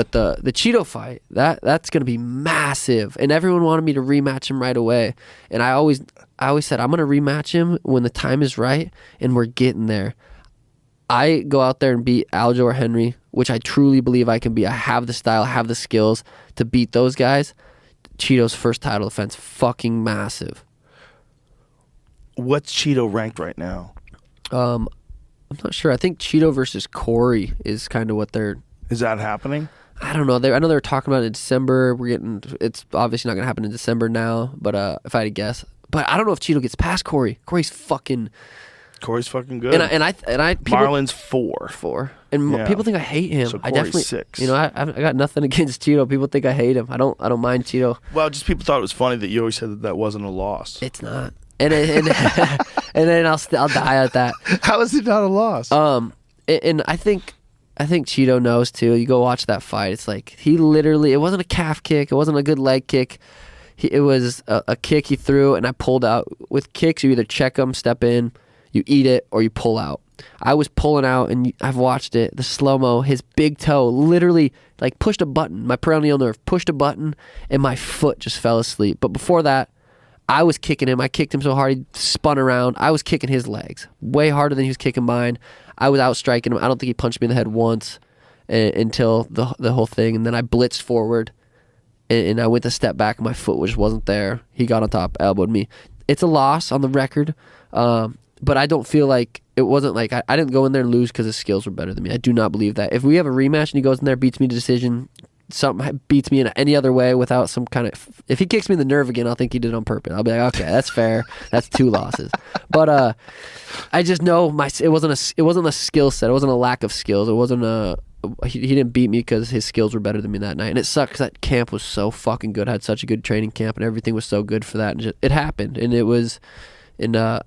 But the Chito fight, that's gonna be massive, and everyone wanted me to rematch him right away. And I always said I'm gonna rematch him when the time is right, and we're getting there. I go out there and beat Aljo or Henry, which I truly believe I can beat. I have the style, I have the skills to beat those guys. Chito's first title defense, fucking massive. What's Chito ranked right now? I'm not sure. I think Chito versus Corey is kind of what they're. Is that happening? I don't know. I know they were talking about it in December. It's obviously not gonna happen in December now. But if I had to guess, but I don't know if Chito gets past Corey. Corey's fucking good. And I Marlon's 4. And people think I hate him. So I Corey's definitely 6. I got nothing against Chito. People think I hate him. I don't mind Chito. Well, just people thought it was funny that you always said that wasn't a loss. It's not. And and then I'll die at that. How is it not a loss? And I think Chito knows too. You go watch that fight. It's like he literally. It wasn't a calf kick. It wasn't a good leg kick. It was a kick he threw, and I pulled out. With kicks, you either check them, step in, you eat it, or you pull out. I was pulling out, and I've watched it. The slow-mo, his big toe literally like pushed a button. My peroneal nerve pushed a button, and my foot just fell asleep. But before that, I was kicking him. I kicked him so hard he spun around. I was kicking his legs way harder than he was kicking mine. I was out striking him. I don't think he punched me in the head once until the whole thing. And then I blitzed forward, and I went to step back, and my foot just wasn't there. He got on top, elbowed me. It's a loss on the record, but I don't feel like it wasn't like I didn't go in there and lose because his skills were better than me. I do not believe that. If we have a rematch and he goes in there, beats me to decision, something beats me in any other way without some kind of. If he kicks me in the nerve again, I'll think he did it on purpose. I'll be like, okay, that's fair. That's 2 losses. But I just know it wasn't a skill set. It wasn't a lack of skills. It wasn't he didn't beat me because his skills were better than me that night. And it sucks. That camp was so fucking good. I had such a good training camp, and everything was so good for that. And it happened, and it was, and I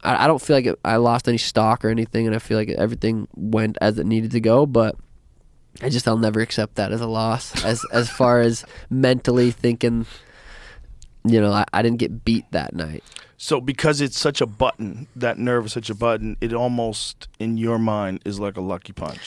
don't feel like I lost any stock or anything, and I feel like everything went as it needed to go. But I'll never accept that as a loss. As far as mentally thinking, I didn't get beat that night. So because it's such a button, that nerve is such a button, it almost, in your mind, is like a lucky punch.